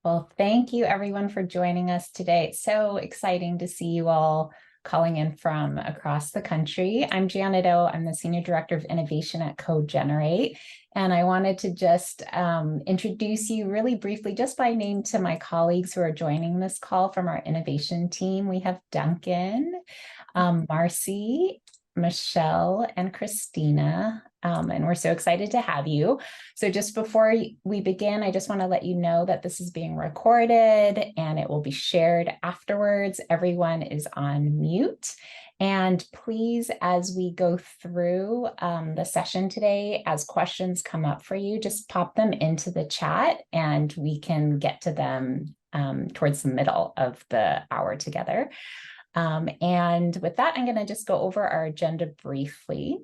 Well, thank you everyone for joining us today. It's so exciting to see you all calling in from across the country. I'm Janet O. I'm the Senior Director of Innovation at CoGen. And I wanted to just introduce you really briefly, just by name, to my colleagues who are joining this call from our innovation team. We have Duncan, Marcy, Michelle, and Christina. And we're so excited to have you. So just before we begin, I just want to let you know that this is being recorded and it will be shared afterwards. Everyone is on mute. And please, as we go through the session today, as questions come up for you, just pop them into the chat and we can get to them towards the middle of the hour together. And with that, I'm going to just go over our agenda briefly.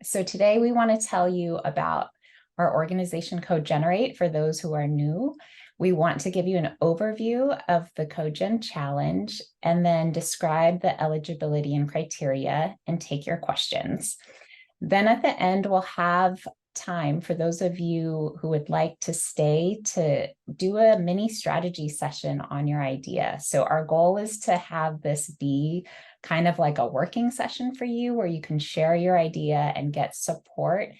So today we want to tell you about our organization CoGen. For those who are new, we want to give you an overview of the CoGen challenge and then describe the eligibility and criteria and take your questions. Then at the end, we'll have time for those of you who would like to stay to do a mini strategy session on your idea. So our goal is to have this be kind of like a working session for you where you can share your idea and get support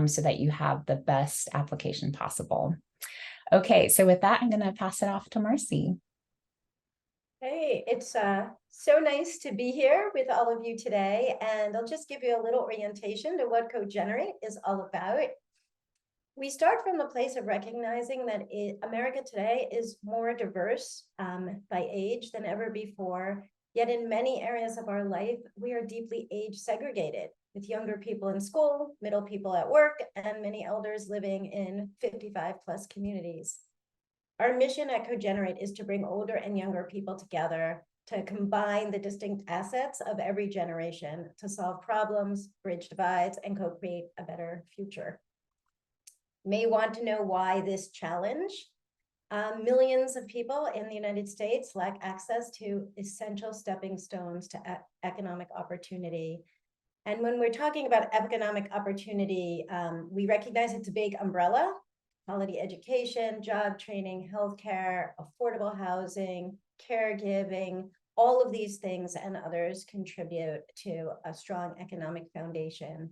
so that you have the best application possible. Okay, so with that, I'm going to pass it off to Marcy. Hey, it's so nice to be here with all of you today, and I'll just give you a little orientation to what CoGen is all about. We start from the place of recognizing that America today is more diverse by age than ever before, yet in many areas of our life, we are deeply age segregated, with younger people in school, middle people at work, and many elders living in 55+ communities. Our mission at CoGen is to bring older and younger people together to combine the distinct assets of every generation to solve problems, bridge divides, and co-create a better future. You may want to know why this challenge. Millions of people in the United States lack access to essential stepping stones to economic opportunity. And when we're talking about economic opportunity, we recognize it's a big umbrella. Quality education, job training, healthcare, affordable housing, caregiving, all of these things and others contribute to a strong economic foundation.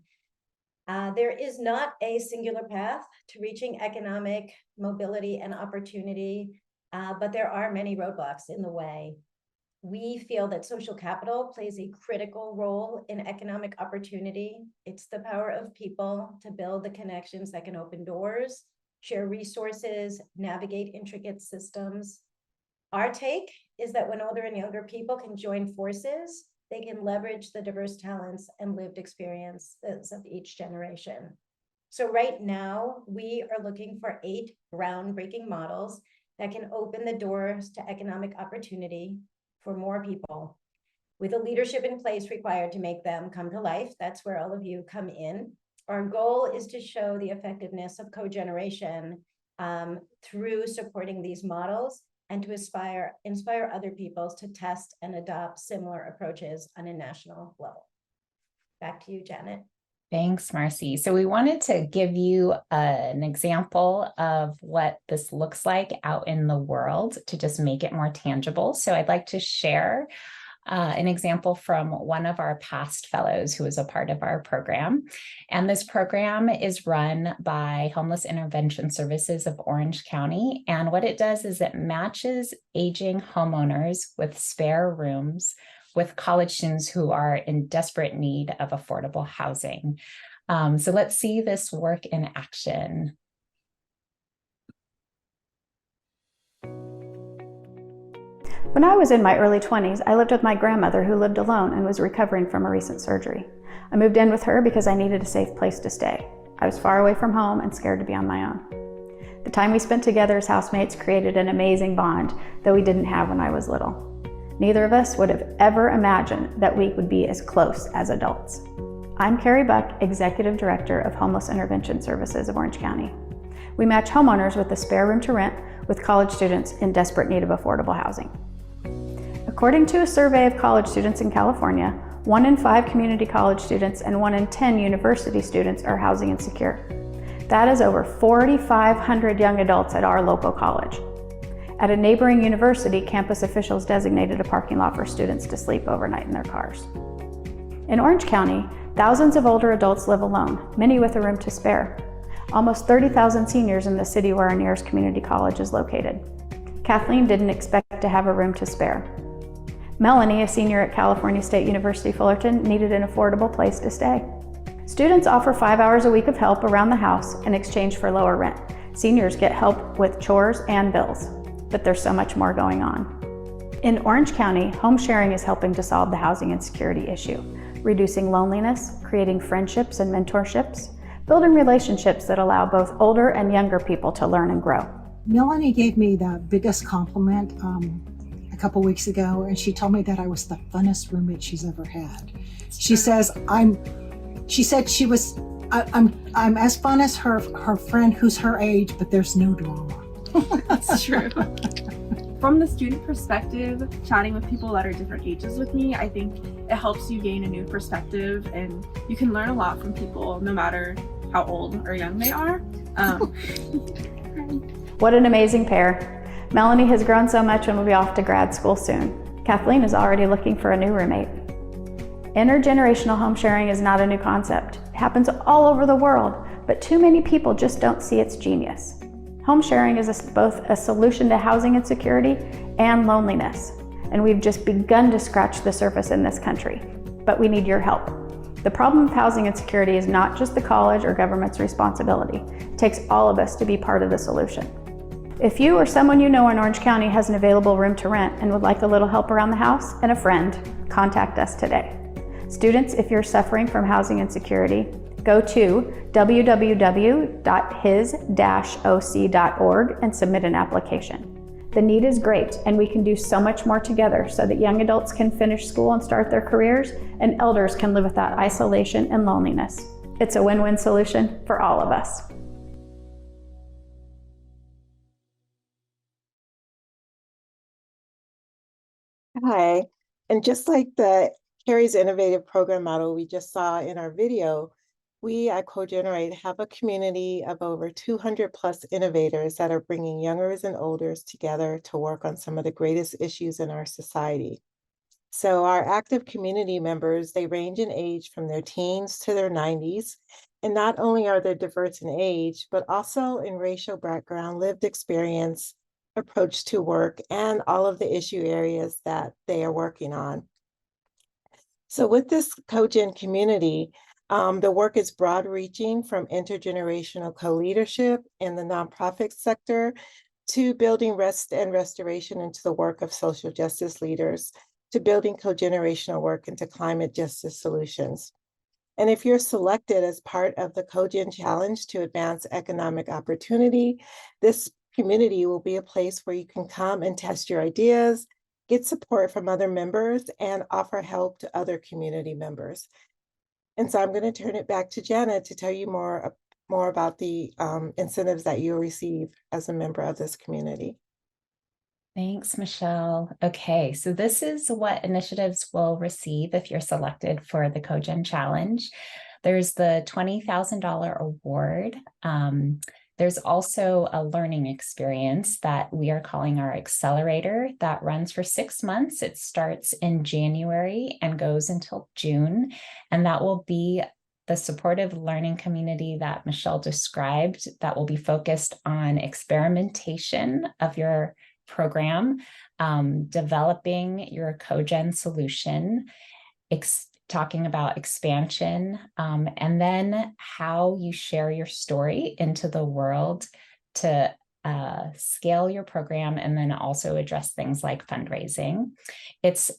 There is not a singular path to reaching economic mobility and opportunity, but there are many roadblocks in the way. We feel that social capital plays a critical role in economic opportunity. It's the power of people to build the connections that can open doors, share resources, navigate intricate systems. Our take is that when older and younger people can join forces, they can leverage the diverse talents and lived experiences of each generation. So right now, we are looking for 8 groundbreaking models that can open the doors to economic opportunity for more people, with the leadership in place required to make them come to life. That's where all of you come in. Our goal is to show the effectiveness of cogeneration through supporting these models and to inspire other people to test and adopt similar approaches on a national level. Back to you, Janet. Thanks, Marcy. So we wanted to give you an example of what this looks like out in the world to just make it more tangible. So I'd like to share an example from one of our past fellows who is a part of our program. And this program is run by Homeless Intervention Services of Orange County. And what it does is it matches aging homeowners with spare rooms with college students who are in desperate need of affordable housing. So let's see this work in action. When I was in my early 20s, I lived with my grandmother who lived alone and was recovering from a recent surgery. I moved in with her because I needed a safe place to stay. I was far away from home and scared to be on my own. The time we spent together as housemates created an amazing bond that we didn't have when I was little. Neither of us would have ever imagined that we would be as close as adults. I'm Carrie Buck, Executive Director of Homeless Intervention Services of Orange County. We match homeowners with a spare room to rent with college students in desperate need of affordable housing. According to a survey of college students in California, 1 in 5 community college students and 1 in 10 university students are housing insecure. That is over 4,500 young adults at our local college. At a neighboring university, campus officials designated a parking lot for students to sleep overnight in their cars. In Orange County, thousands of older adults live alone, many with a room to spare. Almost 30,000 seniors in the city where our nearest community college is located. Kathleen didn't expect to have a room to spare. Melanie, a senior at California State University Fullerton, needed an affordable place to stay. Students offer 5 hours a week of help around the house in exchange for lower rent. Seniors get help with chores and bills, but there's so much more going on. In Orange County, home sharing is helping to solve the housing insecurity issue, reducing loneliness, creating friendships and mentorships, building relationships that allow both older and younger people to learn and grow. Melanie gave me the biggest compliment a couple weeks ago, and she told me that I was the funnest roommate she's ever had. She says I'm as fun as her friend who's her age, but there's no drama. That's true. From the student perspective, chatting with people that are different ages with me, I think it helps you gain a new perspective, and you can learn a lot from people no matter how old or young they are. What an amazing pair. Melanie has grown so much and will be off to grad school soon. Kathleen is already looking for a new roommate. Intergenerational home sharing is not a new concept. It happens all over the world, but too many people just don't see its genius. Home sharing is both a solution to housing insecurity and loneliness, and we've just begun to scratch the surface in this country, but we need your help. The problem of housing insecurity is not just the college or government's responsibility. It takes all of us to be part of the solution. If you or someone you know in Orange County has an available room to rent and would like a little help around the house, and a friend, contact us today. Students, if you're suffering from housing insecurity, go to www.his-oc.org and submit an application. The need is great, and we can do so much more together so that young adults can finish school and start their careers, and elders can live without isolation and loneliness. It's a win-win solution for all of us. Hi, and just like the Carrie's innovative program model we just saw in our video, we at CoGenerate have a community of over 200 plus innovators that are bringing youngers and olders together to work on some of the greatest issues in our society. So our active community members, they range in age from their teens to their 90s. And not only are they diverse in age, but also in racial background, lived experience, approach to work, and all of the issue areas that they are working on. So with this CoGen community, the work is broad reaching from intergenerational co-leadership in the nonprofit sector to building rest and restoration into the work of social justice leaders, to building co-generational work into climate justice solutions. And if you're selected as part of the CoGen Challenge to advance economic opportunity, this community will be a place where you can come and test your ideas, get support from other members, and offer help to other community members. And so I'm going to turn it back to Janet to tell you more about the incentives that you'll receive as a member of this community. Thanks, Michelle. Okay, so this is what initiatives will receive if you're selected for the CoGen Challenge. There's the $20,000 award. There's also a learning experience that we are calling our accelerator that runs for 6 months. It starts in January and goes until June, and that will be the supportive learning community that Michelle described that will be focused on experimentation of your program, developing your CoGen solution, talking about expansion, and then how you share your story into the world to scale your program, and then also address things like fundraising. It's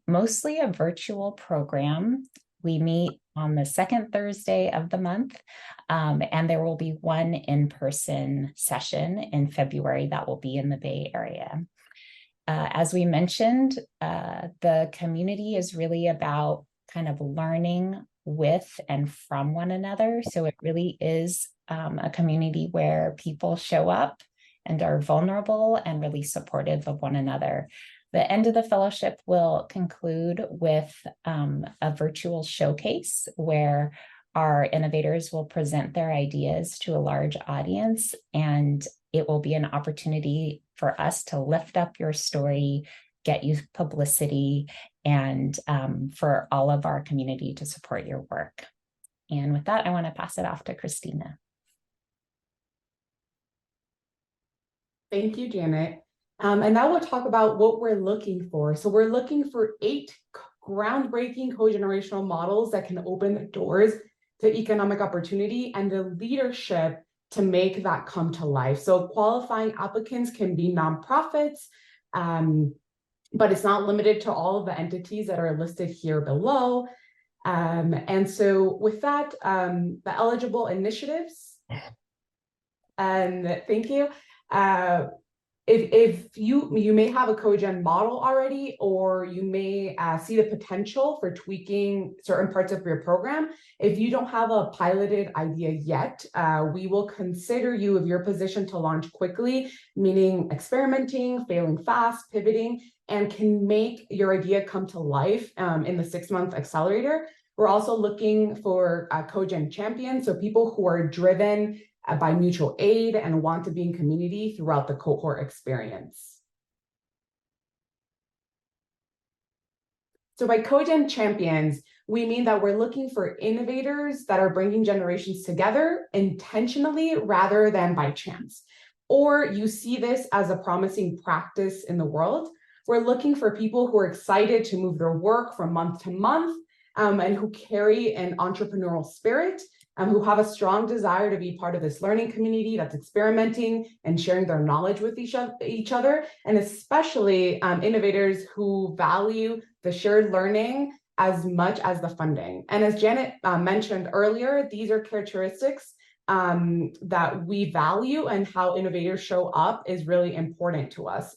mostly a virtual program. We meet on the second Thursday of the month, and there will be one in-person session in February that will be in the Bay Area. As we mentioned, the community is really about kind of learning with and from one another. So it really is a community where people show up and are vulnerable and really supportive of one another. The end of the fellowship will conclude with a virtual showcase where our innovators will present their ideas to a large audience, and it will be an opportunity for us to lift up your story, get you publicity, and for all of our community to support your work. And with that, I want to pass it off to Christina. Thank you, Janet. And now we'll talk about what we're looking for. So we're looking for 8 groundbreaking cogenerational models that can open the doors to economic opportunity and the leadership to make that come to life. So qualifying applicants can be nonprofits, but it's not limited to all of the entities that are listed here below. And so with that, the eligible initiatives, and thank you. If you may have a CoGen model already, or you may see the potential for tweaking certain parts of your program. If you don't have a piloted idea yet, we will consider you if you're positioned to launch quickly, meaning experimenting, failing fast, pivoting, and can make your idea come to life in the 6-month accelerator. We're also looking for CoGen champions, so people who are driven by mutual aid and want to be in community throughout the cohort experience. So by CoGen champions, we mean that we're looking for innovators that are bringing generations together intentionally rather than by chance. Or you see this as a promising practice in the world. We're looking for people who are excited to move their work from month to month and who carry an entrepreneurial spirit, who have a strong desire to be part of this learning community that's experimenting and sharing their knowledge with each other, and especially innovators who value the shared learning as much as the funding. And as Janet mentioned earlier, these are characteristics that we value, and how innovators show up is really important to us.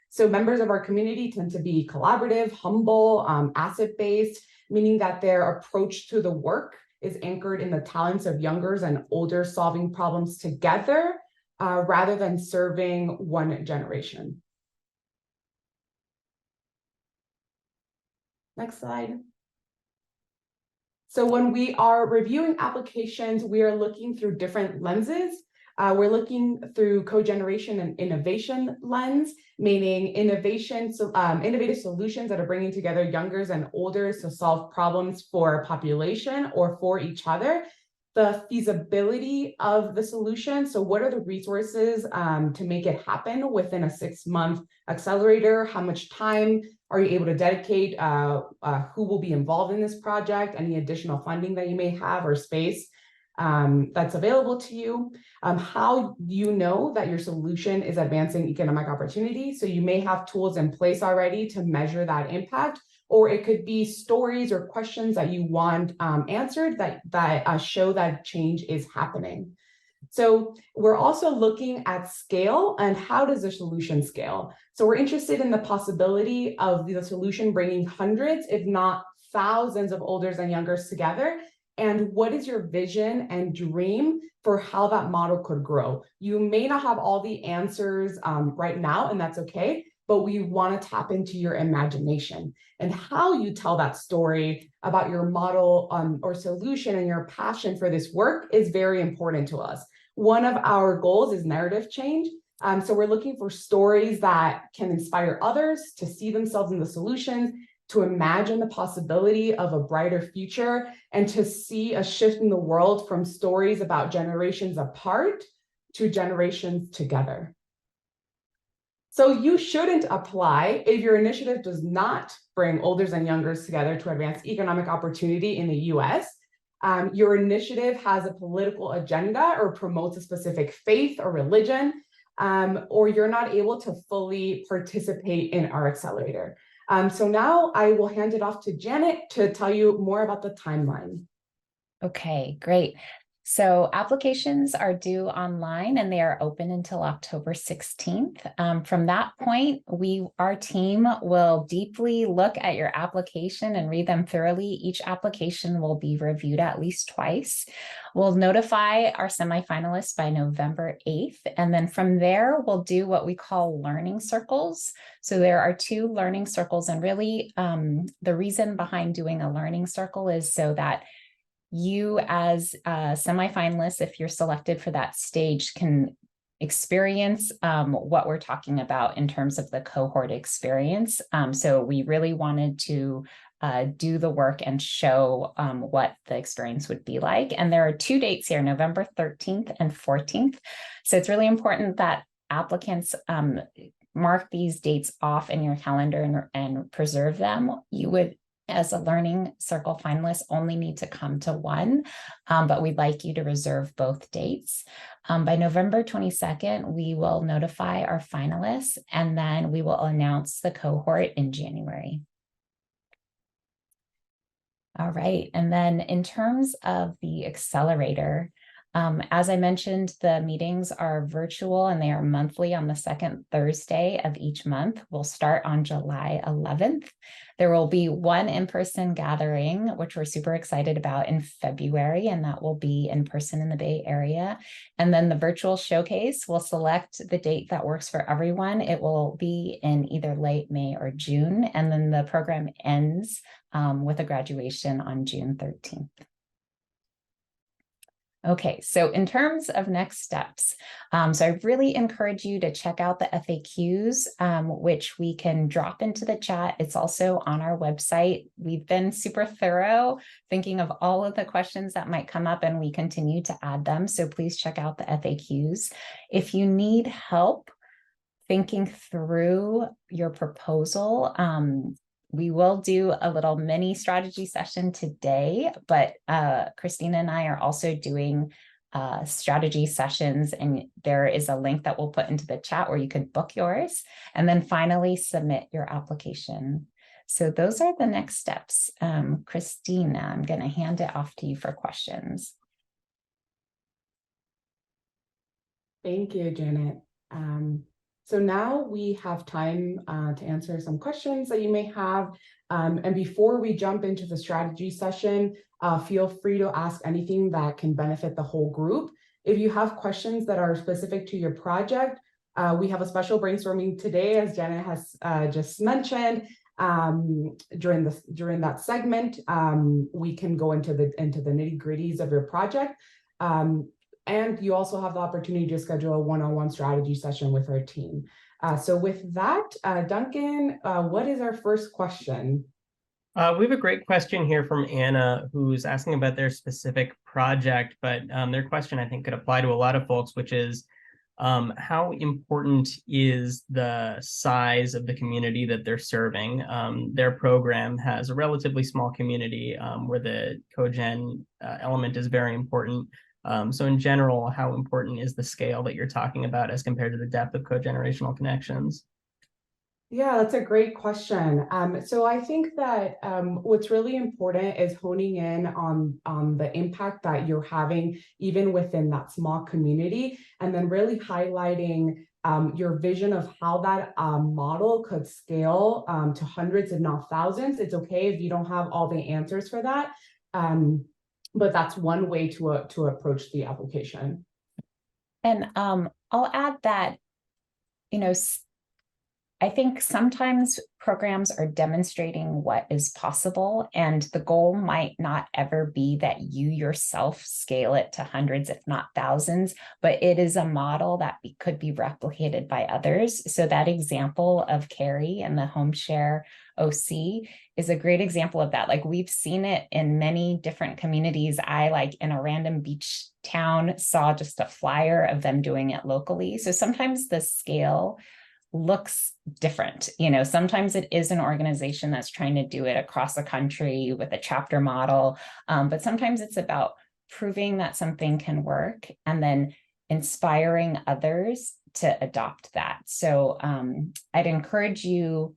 So members of our community tend to be collaborative, humble, asset-based, meaning that their approach to the work is anchored in the talents of youngers and olders solving problems together rather than serving one generation. Next slide. So when we are reviewing applications, we are looking through different lenses. We're looking through cogeneration and innovation lens, meaning innovative solutions that are bringing together youngers and olders to solve problems for a population or for each other. The feasibility of the solution. So what are the resources to make it happen within a 6-month accelerator? How much time are you able to dedicate? Who will be involved in this project? Any additional funding that you may have or space that's available to you? How you know that your solution is advancing economic opportunity. So you may have tools in place already to measure that impact, or it could be stories or questions that you want answered that show that change is happening. So we're also looking at scale and how does the solution scale? So we're interested in the possibility of the solution bringing hundreds, if not thousands of olders and youngers together. And what is your vision and dream for how that model could grow? You may not have all the answers right now, and that's okay, but we want to tap into your imagination. And how you tell that story about your model or solution and your passion for this work is very important to us. One of our goals is narrative change. So we're looking for stories that can inspire others to see themselves in the solutions, to imagine the possibility of a brighter future, and to see a shift in the world from stories about generations apart to generations together. So you shouldn't apply if your initiative does not bring olders and youngers together to advance economic opportunity in the US. Your initiative has a political agenda or promotes a specific faith or religion, or you're not able to fully participate in our accelerator. So now I will hand it off to Janet to tell you more about the timeline. Okay, great. So applications are due online and they are open until October 16th. From that point, our team will deeply look at your application and read them thoroughly. Each application will be reviewed at least twice. We'll notify our semifinalists by November 8th. And then from there, we'll do what we call learning circles. So there are 2 learning circles, and really the reason behind doing a learning circle is so that you as a semifinalist, if you're selected for that stage, can experience what we're talking about in terms of the cohort experience. So we really wanted to do the work and show what the experience would be like. And there are 2 dates here, November 13th and 14th. So it's really important that applicants mark these dates off in your calendar and preserve them. You would, as a Learning Circle finalist, only need to come to one, but we'd like you to reserve both dates. By November 22nd, we will notify our finalists, and then we will announce the cohort in January. All right, and then in terms of the accelerator, as I mentioned, the meetings are virtual and they are monthly on the 2nd Thursday of each month. We'll start on July 11th. There will be one in-person gathering, which we're super excited about, in February, and that will be in person in the Bay Area. And then the virtual showcase will select the date that works for everyone. It will be in either late May or June, and then the program ends with a graduation on June 13th. Okay, so in terms of next steps, so I really encourage you to check out the FAQs, which we can drop into the chat. It's also on our website. We've been super thorough thinking of all of the questions that might come up, and we continue to add them. So please check out the FAQs. If you need help thinking through your proposal, we will do a little mini strategy session today, but Christina and I are also doing strategy sessions, and there is a link that we'll put into the chat where you can book yours, and then finally submit your application. So those are the next steps. Christina, I'm going to hand it off to you for questions. Thank you, Janet. So now we have time to answer some questions that you may have. And before we jump into the strategy session, feel free to ask anything that can benefit the whole group. If you have questions that are specific to your project, we have a special brainstorming today, as Janet has just mentioned. During that segment, we can go into the nitty-gritties of your project. And you also have the opportunity to schedule a one-on-one strategy session with our team. So with that, Duncan, what is our first question? We have a great question here from Anna, who's asking about their specific project, but their question, I think, could apply to a lot of folks, which is, how important is the size of the community that they're serving? Their program has a relatively small community where the CoGen element is very important. So in general, how important is the scale that you're talking about as compared to the depth of cogenerational connections? Yeah, that's a great question. So I think that what's really important is honing in on the impact that you're having even within that small community, and then really highlighting your vision of how that model could scale to hundreds, if not thousands. It's okay if you don't have all the answers for that. But that's one way to approach the application. And I'll add that, you know, I think sometimes programs are demonstrating what is possible, and the goal might not ever be that you yourself scale it to hundreds, if not thousands, but it is a model that could be replicated by others. So that example of Carrie and the home share OC is a great example of that. Like, we've seen it in many different communities. I, like, in a random beach town, saw just a flyer of them doing it locally. So sometimes the scale looks different. You know, sometimes it is an organization that's trying to do it across the country with a chapter model, but sometimes it's about proving that something can work and then inspiring others to adopt that. So I'd encourage you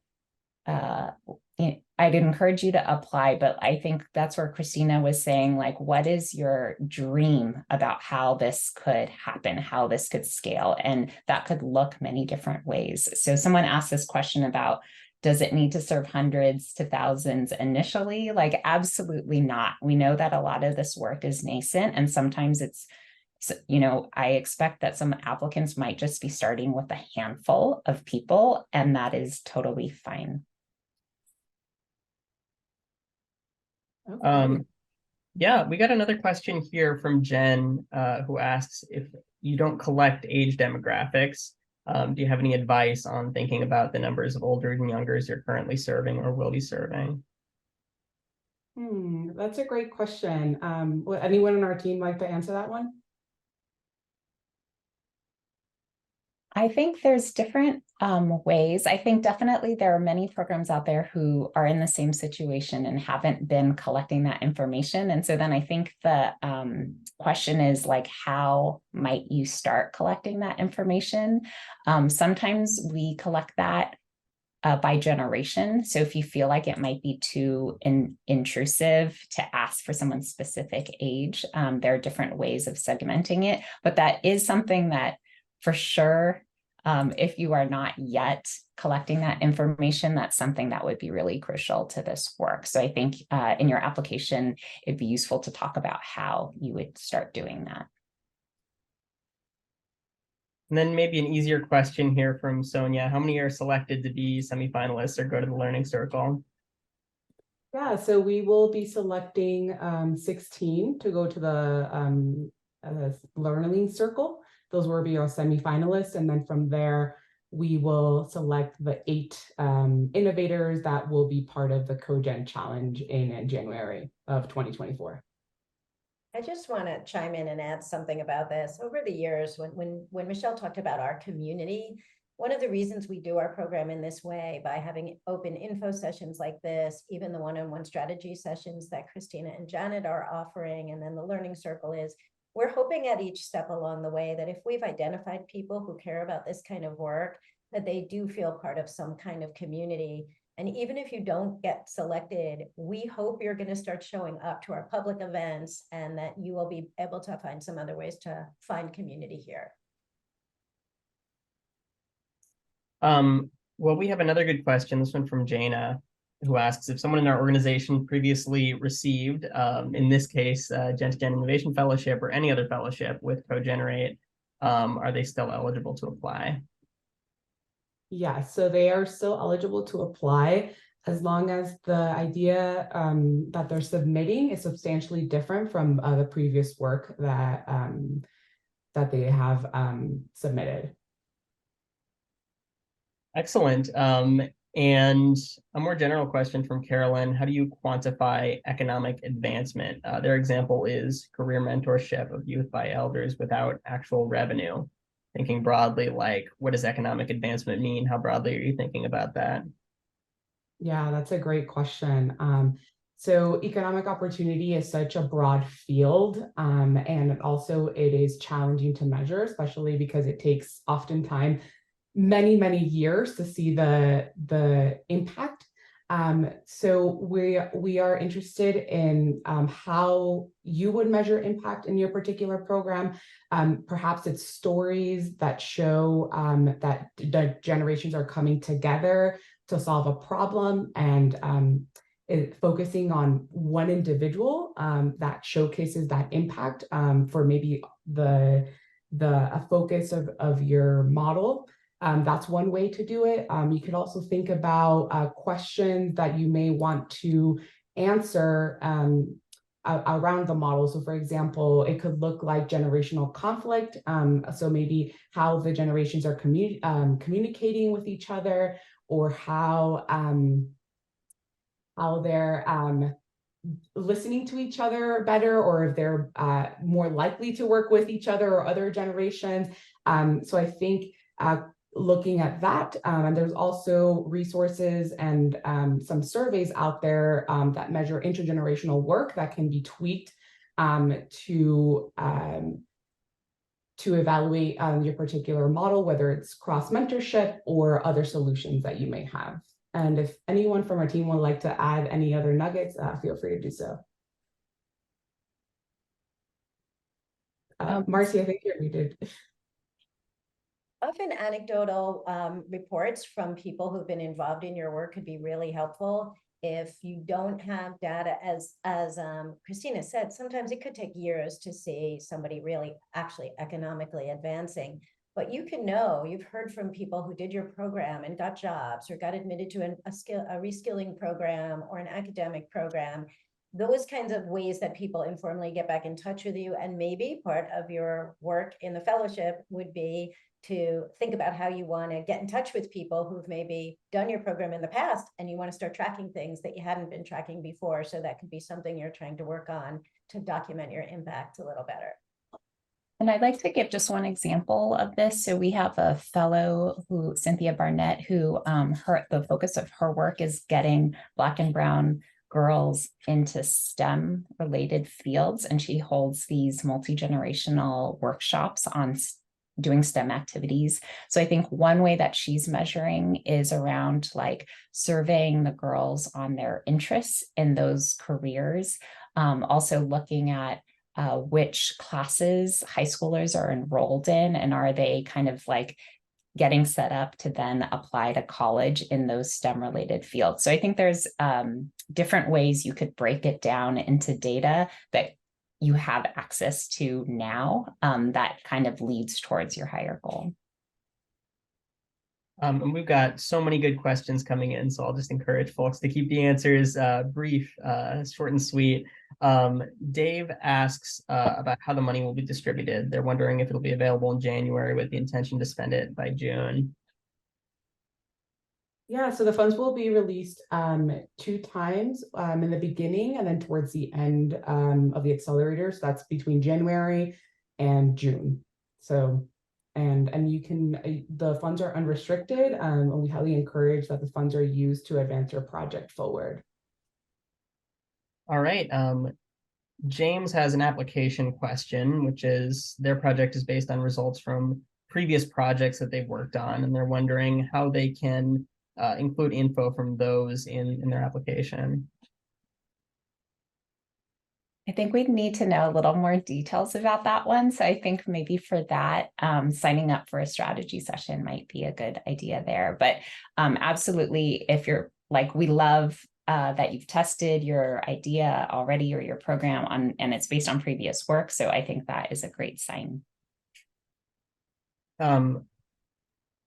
to apply, but I think that's where Christina was saying, like, what is your dream about how this could happen, how this could scale? And that could look many different ways. So someone asked this question about, does it need to serve hundreds to thousands initially? Like, absolutely not. We know that a lot of this work is nascent, and sometimes it's, you know, I expect that some applicants might just be starting with a handful of people, and that is totally fine. Okay. Yeah, we got another question here from Jen, who asks if you don't collect age demographics, do you have any advice on thinking about the numbers of older and youngers you're currently serving or will be serving? That's a great question. Would anyone on our team like to answer that one? I think there's different ways. I think definitely there are many programs out there who are in the same situation and haven't been collecting that information. And so then I think the question is like, how might you start collecting that information? Sometimes we collect that by generation. So if you feel like it might be too intrusive to ask for someone's specific age, there are different ways of segmenting it. But that is something that for sure, if you are not yet collecting that information, that's something that would be really crucial to this work. So I think in your application, it'd be useful to talk about how you would start doing that. And then maybe an easier question here from Sonia. How many are selected to be semifinalists or go to the Learning Circle? Yeah, so we will be selecting 16 to go to the Learning Circle. Those will be our semifinalists. And then from there, we will select the 8 innovators that will be part of the CoGen Challenge in January of 2024. I just want to chime in and add something about this. Over the years, when Michelle talked about our community, one of the reasons we do our program in this way by having open info sessions like this, even the one-on-one strategy sessions that Christina and Janet are offering, and then the Learning Circle is, we're hoping at each step along the way that if we've identified people who care about this kind of work, that they do feel part of some kind of community. And even if you don't get selected, we hope you're going to start showing up to our public events and that you will be able to find some other ways to find community here. Well, we have another good question. This one from Jana, who asks if someone in our organization previously received, in this case, Gen-to-Gen Innovation Fellowship or any other fellowship with CoGenerate, are they still eligible to apply? Yeah, so they are still eligible to apply as long as the idea that they're submitting is substantially different from the previous work that that they have submitted. Excellent. And a more general question from Carolyn, how do you quantify economic advancement? Their example is career mentorship of youth by elders without actual revenue. Thinking broadly, like, what does economic advancement mean? How broadly are you thinking about that? Yeah, that's a great question. So economic opportunity is such a broad field, and also it is challenging to measure, especially because it takes oftentimes many years to see the impact. So we are interested in how you would measure impact in your particular program. Perhaps it's stories that show that the generations are coming together to solve a problem, and focusing on one individual that showcases that impact for maybe a focus of your model. That's one way to do it. You could also think about questions that you may want to answer around the model. So for example, it could look like generational conflict. So maybe how the generations are communicating with each other, or how they're listening to each other better, or if they're more likely to work with each other or other generations. So I think looking at that, and there's also resources and some surveys out there that measure intergenerational work that can be tweaked to evaluate your particular model, whether it's cross mentorship or other solutions that you may have. And if anyone from our team would like to add any other nuggets, feel free to do so. Marcy, I think you're muted. Often anecdotal reports from people who've been involved in your work could be really helpful. If you don't have data, as Christina said, sometimes it could take years to see somebody really actually economically advancing. But you can know, you've heard from people who did your program and got jobs or got admitted to a reskilling program or an academic program. those kinds of ways that people informally get back in touch with you. And maybe part of your work in the fellowship would be to think about how you want to get in touch with people who've maybe done your program in the past and you want to start tracking things that you hadn't been tracking before. So that could be something you're trying to work on to document your impact a little better. And I'd like to give just one example of this. So we have a fellow who, Cynthia Barnett, who the focus of her work is getting Black and Brown girls into STEM related fields. And she holds these multi-generational workshops on doing STEM activities. So I think one way that she's measuring is around like surveying the girls on their interests in those careers. Also looking at which classes high schoolers are enrolled in, and are they kind of like getting set up to then apply to college in those STEM related fields. So I think there's different ways you could break it down into data that you have access to now that kind of leads towards your higher goal. And we've got so many good questions coming in, so I'll just encourage folks to keep the answers brief, short and sweet. Dave asks about how the money will be distributed. They're wondering if it'll be available in January with the intention to spend it by June. Yeah, so the funds will be released 2 times in the beginning and then towards the end of the accelerator. So that's between January and June. So, and you can, the funds are unrestricted, and we highly encourage that the funds are used to advance your project forward. All right. James has an application question, which is their project is based on results from previous projects that they've worked on, and they're wondering how they can include info from those in their application. I think we'd need to know a little more details about that one. So I think maybe for that, signing up for a strategy session might be a good idea there. But absolutely, if you're like, we love that you've tested your idea already or your program on, and it's based on previous work. So I think that is a great sign. I'm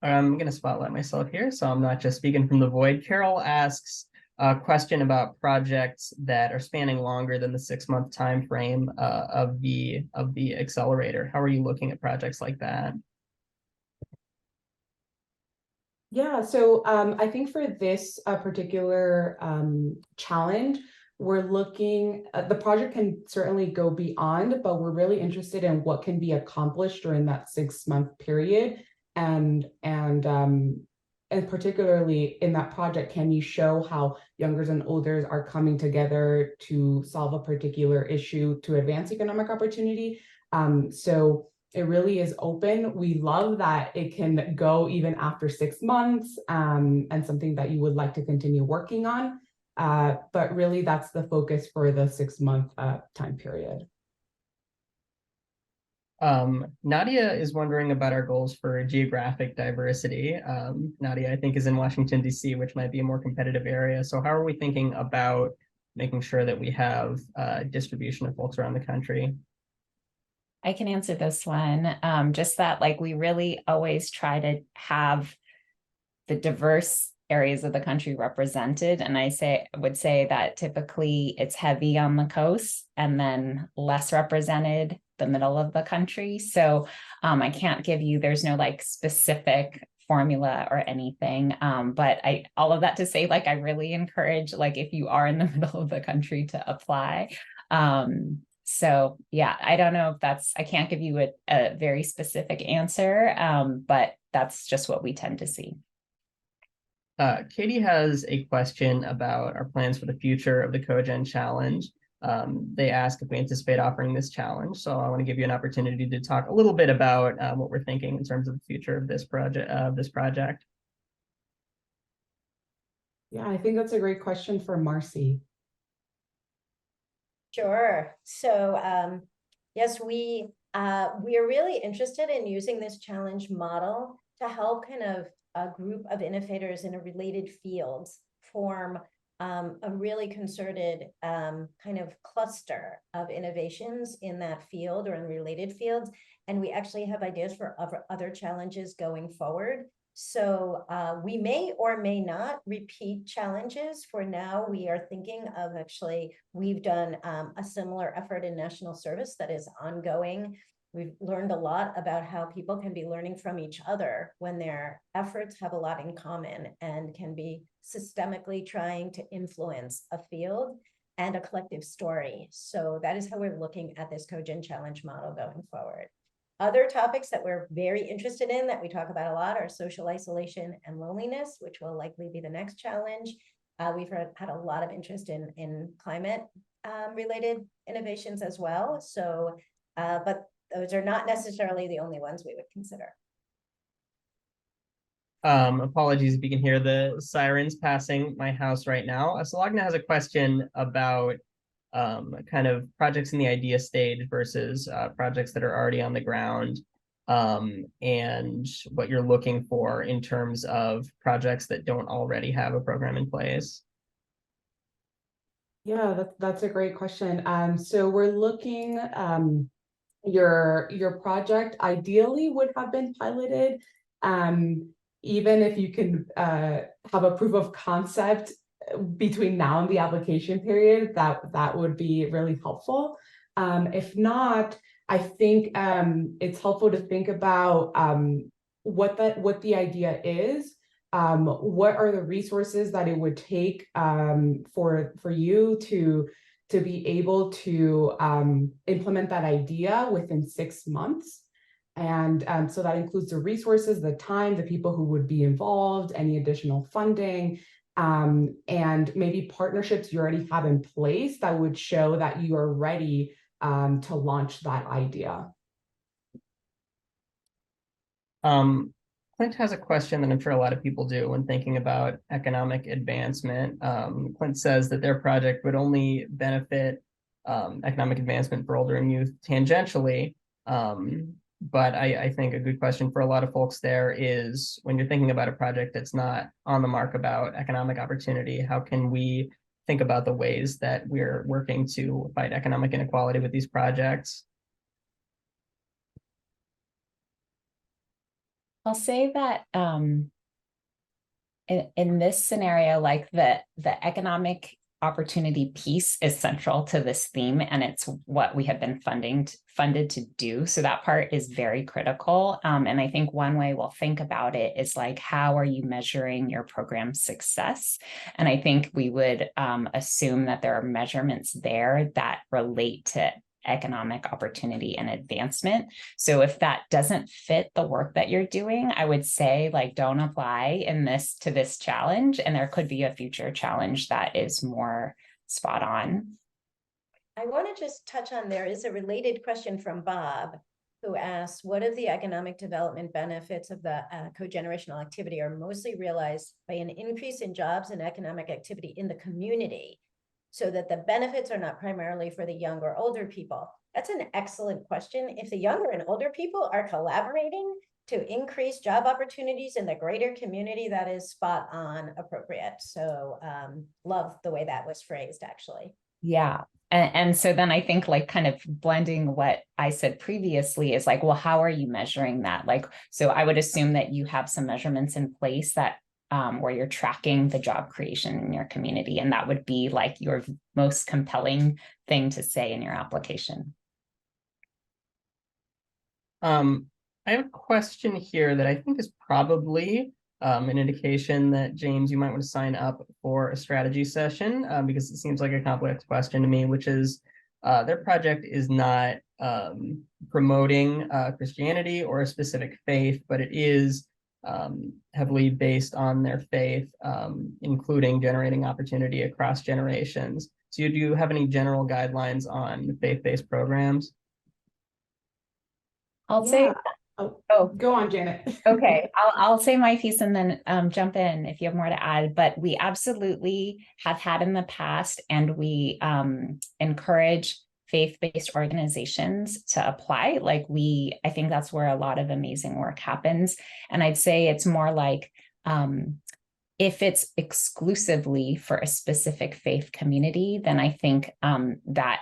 going to spotlight myself here, so I'm not just speaking from the void. Carol asks a question about projects that are spanning longer than the 6-month time frame of the accelerator. How are you looking at projects like that? Yeah, so I think for this particular challenge, we're looking, the project can certainly go beyond, but we're really interested in what can be accomplished during that 6-month period. And particularly in that project, can you show how youngers and olders are coming together to solve a particular issue to advance economic opportunity? So it really is open. We love that it can go even after 6 months, and something that you would like to continue working on. But really that's the focus for the 6-month time period. Nadia is wondering about our goals for geographic diversity. Nadia, I think, is in Washington, D.C., which might be a more competitive area. So how are we thinking about making sure that we have distribution of folks around the country? I can answer this one. Just that, like, we really always try to have the diverse areas of the country represented. And I would say that typically it's heavy on the coast and then less represented the middle of the country. So I can't give you, there's no like specific formula or anything. But all of that to say, like, I really encourage, like, if you are in the middle of the country, to apply. So yeah, I don't know if I can't give you a very specific answer, but that's just what we tend to see. Katie has a question about our plans for the future of the CoGen challenge. They ask if we anticipate offering this challenge. So I want to give you an opportunity to talk a little bit about what we're thinking in terms of the future of this project. Yeah, I think that's a great question for Marcy. Sure. So yes, we are really interested in using this challenge model to help kind of a group of innovators in a related fields form a really concerted kind of cluster of innovations in that field or in related fields. And we actually have ideas for other challenges going forward. So we may or may not repeat challenges. For now, we are thinking of actually, we've done a similar effort in national service that is ongoing. We've learned a lot about how people can be learning from each other when their efforts have a lot in common and can be systemically trying to influence a field and a collective story. So that is how we're looking at this CoGen challenge model going forward. Other topics that we're very interested in that we talk about a lot are social isolation and loneliness, which will likely be the next challenge. We've had a lot of interest in climate related innovations as well. So, but those are not necessarily the only ones we would consider. Apologies if you can hear the sirens passing my house right now. Salagna has a question about kind of projects in the idea stage versus projects that are already on the ground, and what you're looking for in terms of projects that don't already have a program in place. Yeah, that's a great question. So we're looking, your project ideally would have been piloted. Even if you can have a proof of concept between now and the application period, that would be really helpful. If not, I think it's helpful to think about what the idea is. What are the resources that it would take for you to be able to implement that idea within 6 months? And so that includes the resources, the time, the people who would be involved, any additional funding, and maybe partnerships you already have in place that would show that you are ready to launch that idea. Clint has a question that I'm sure a lot of people do when thinking about economic advancement. Clint says that their project would only benefit economic advancement for older and youth tangentially. But I think a good question for a lot of folks there is, when you're thinking about a project that's not on the mark about economic opportunity, how can we think about the ways that we're working to fight economic inequality with these projects? I'll say that in this scenario, like the economic opportunity piece is central to this theme, and it's what we have been funded to do. So that part is very critical. And I think one way we'll think about it is like, how are you measuring your program success? And I think we would assume that there are measurements there that relate to economic opportunity and advancement. So if that doesn't fit the work that you're doing, I would say, like, don't apply to this challenge, and there could be a future challenge that is more spot on. I want to just touch on, there is a related question from Bob, who asks, what of the economic development benefits of the cogenerational activity are mostly realized by an increase in jobs and economic activity in the community, so that the benefits are not primarily for the young or older people? That's an excellent question. If the younger and older people are collaborating to increase job opportunities in the greater community, that is spot on appropriate. So love the way that was phrased, actually. Yeah. And so then I think, like, kind of blending what I said previously is like, well, how are you measuring that? Like, so I would assume that you have some measurements in place that where you're tracking the job creation in your community. And that would be like your most compelling thing to say in your application. I have a question here that I think is probably an indication that, James, you might want to sign up for a strategy session, because it seems like a complex question to me, which is their project is not promoting Christianity or a specific faith, but it is heavily based on their faith, including generating opportunity across generations. So do you have any general guidelines on faith-based programs? I'll say, Go on, Janet. okay, I'll say my piece and then jump in if you have more to add. But we absolutely have had in the past, and we encourage faith-based organizations to apply. Like, I think that's where a lot of amazing work happens. And I'd say it's more like, if it's exclusively for a specific faith community, then I think that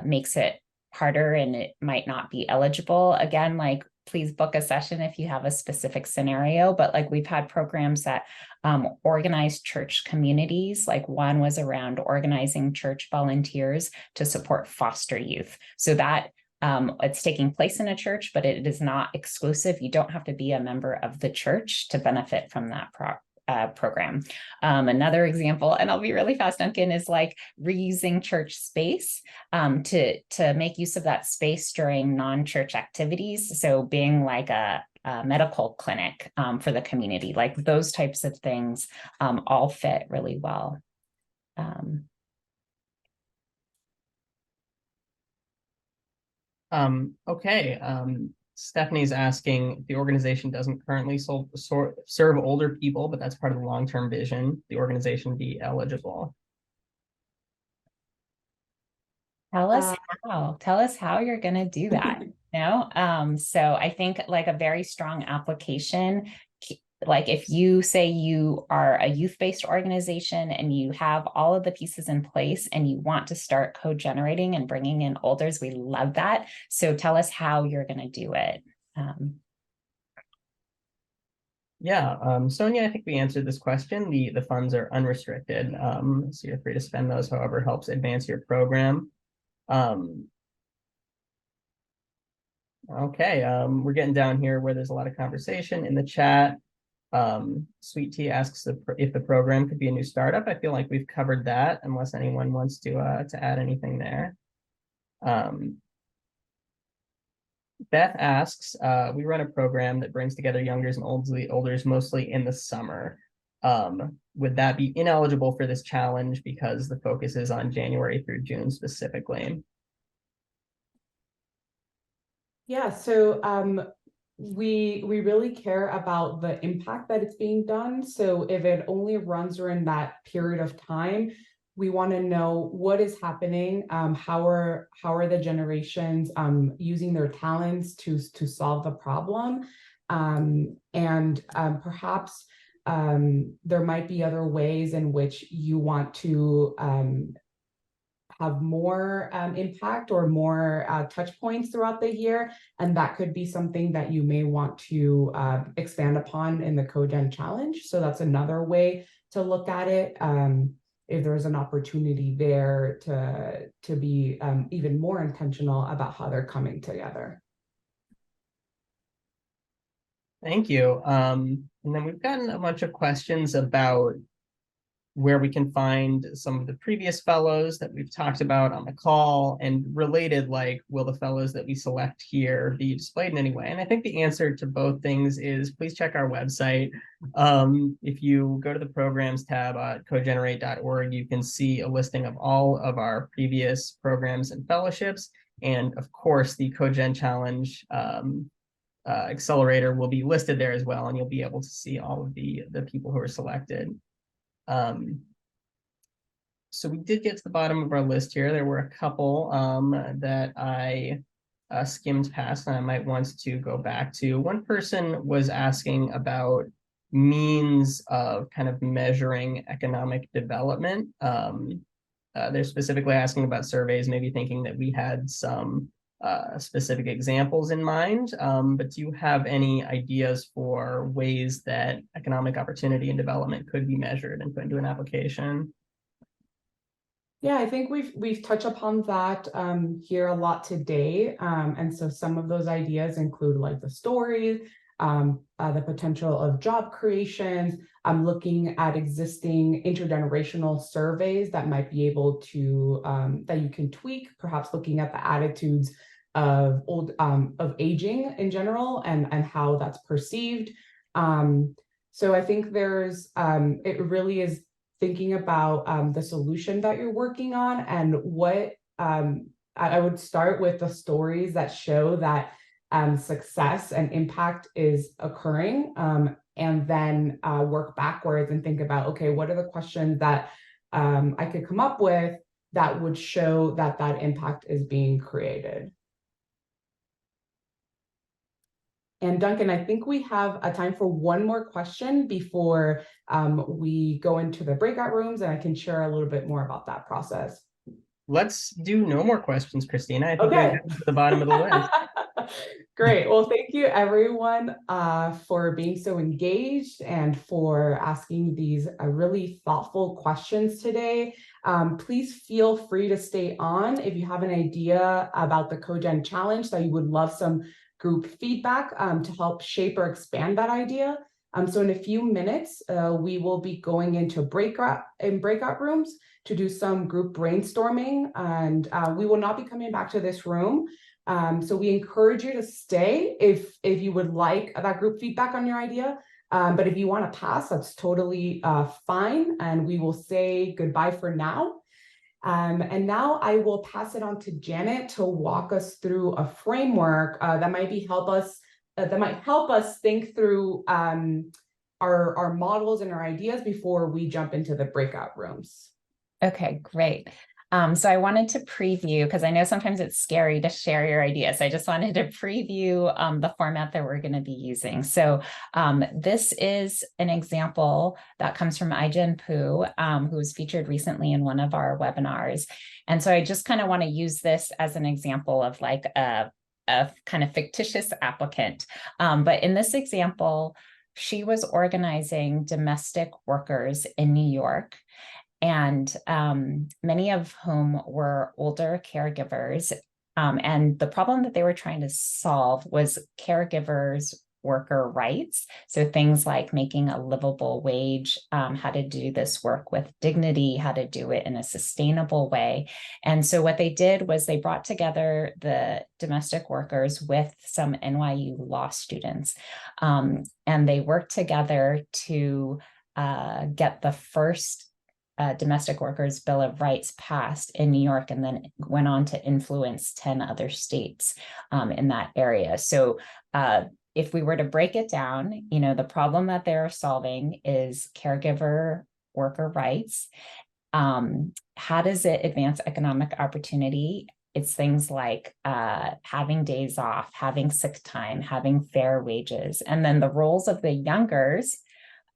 makes it harder and it might not be eligible. Again, like, please book a session if you have a specific scenario. But like we've had programs that organize church communities. Like one was around organizing church volunteers to support foster youth. So that it's taking place in a church, but it is not exclusive. You don't have to be a member of the church to benefit from that program. Another example, and I'll be really fast, Duncan, is like reusing church space to make use of that space during non-church activities. So being like a medical clinic for the community, like those types of things all fit really well. Okay. Stephanie's asking if the organization doesn't currently serve older people, but that's part of the long-term vision, the organization be eligible. Tell us how you're going to do that. So I think like a very strong application, like if you say you are a youth-based organization and you have all of the pieces in place and you want to start co-generating and bringing in olders, we love that. So tell us how you're going to do it. Sonia, I think we answered this question. The funds are unrestricted, so you're free to spend those however helps advance your program. We're getting down here where there's a lot of conversation in the chat. Sweet Tea asks if the program could be a new startup. I feel like we've covered that, unless anyone wants to add anything there. Beth asks, we run a program that brings together youngers and olders mostly in the summer. Would that be ineligible for this challenge because the focus is on January through June specifically? Yeah, so we really care about the impact that it's being done. So if it only runs during that period of time, we want to know what is happening, how are the generations using their talents to solve the problem, and perhaps there might be other ways in which you want to have more impact or more touch points throughout the year. And that could be something that you may want to expand upon in the CoGen challenge. So that's another way to look at it. If there's an opportunity there to be even more intentional about how they're coming together. Thank you. And then we've gotten a bunch of questions about where we can find some of the previous fellows that we've talked about on the call, and related, like, will the fellows that we select here be displayed in any way? And I think the answer to both things is please check our website. If you go to the programs tab at cogenerate.org, you can see a listing of all of our previous programs and fellowships. And of course, the CoGen Challenge accelerator will be listed there as well, and you'll be able to see all of the people who are selected. So we did get to the bottom of our list here. There were a couple that I skimmed past and I might want to go back to. One person was asking about means of kind of measuring economic development. They're specifically asking about surveys, maybe thinking that we had some specific examples in mind, but do you have any ideas for ways that economic opportunity and development could be measured and put into an application? Yeah, I think we've touched upon that here a lot today, and so some of those ideas include like the stories, the potential of job creations. I'm looking at existing intergenerational surveys that might be able to that you can tweak, perhaps looking at the attitudes of aging in general and how that's perceived. So I think there's it really is thinking about the solution that you're working on, and what I would start with the stories that show that success and impact is occurring, and then work backwards and think about, okay, what are the questions that I could come up with that would show that that impact is being created. And Duncan, I think we have a time for one more question before we go into the breakout rooms, and I can share a little bit more about that process. Let's do no more questions, Christina. I think Okay. we're getting to the bottom of the list. Great. Well, thank you everyone for being so engaged and for asking these really thoughtful questions today. Please feel free to stay on if you have an idea about the CoGen challenge that you would love some group feedback to help shape or expand that idea. So in a few minutes, we will be going into breakout rooms to do some group brainstorming, and we will not be coming back to this room. So we encourage you to stay if you would like that group feedback on your idea. But if you want to pass, that's totally fine. And we will say goodbye for now. And now I will pass it on to Janet to walk us through a framework that might help us think through our models and our ideas before we jump into the breakout rooms. Okay, great. So I wanted to preview, because I know sometimes it's scary to share your ideas. I just wanted to preview the format that we're going to be using. So this is an example that comes from Ai-jen Poo, who was featured recently in one of our webinars. And so I just kind of want to use this as an example of like a kind of fictitious applicant. But in this example, she was organizing domestic workers in New York, and many of whom were older caregivers. And the problem that they were trying to solve was caregivers' worker rights. So things like making a livable wage, how to do this work with dignity, how to do it in a sustainable way. And so what they did was they brought together the domestic workers with some NYU law students. And they worked together to get the first Domestic Workers Bill of Rights passed in New York, and then went on to influence 10 other states in that area. So if we were to break it down, the problem that they're solving is caregiver worker rights. How does it advance economic opportunity? It's things like having days off, having sick time, having fair wages, and then the roles of the youngers.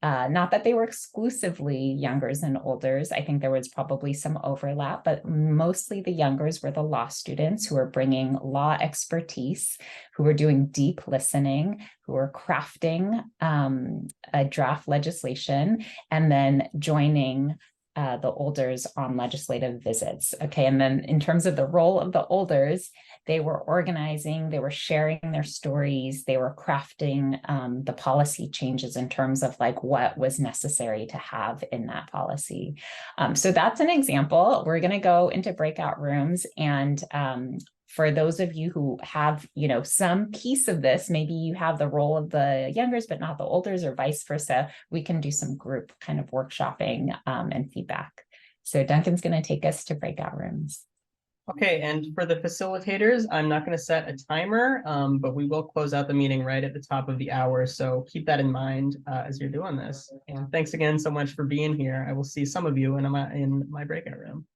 Not that they were exclusively youngers and olders. I think there was probably some overlap, but mostly the youngers were the law students who were bringing law expertise, who were doing deep listening, who were crafting a draft legislation, and then joining the olders on legislative visits. Okay, and then in terms of the role of the olders, they were organizing, they were sharing their stories, they were crafting the policy changes in terms of like what was necessary to have in that policy. So that's an example. We're going to go into breakout rooms, and for those of you who have, some piece of this, maybe you have the role of the youngers, but not the olders, or vice versa, we can do some group kind of workshopping and feedback. So Duncan's going to take us to breakout rooms. Okay, and for the facilitators, I'm not going to set a timer, but we will close out the meeting right at the top of the hour. So keep that in mind as you're doing this. And thanks again so much for being here. I will see some of you in my breakout room.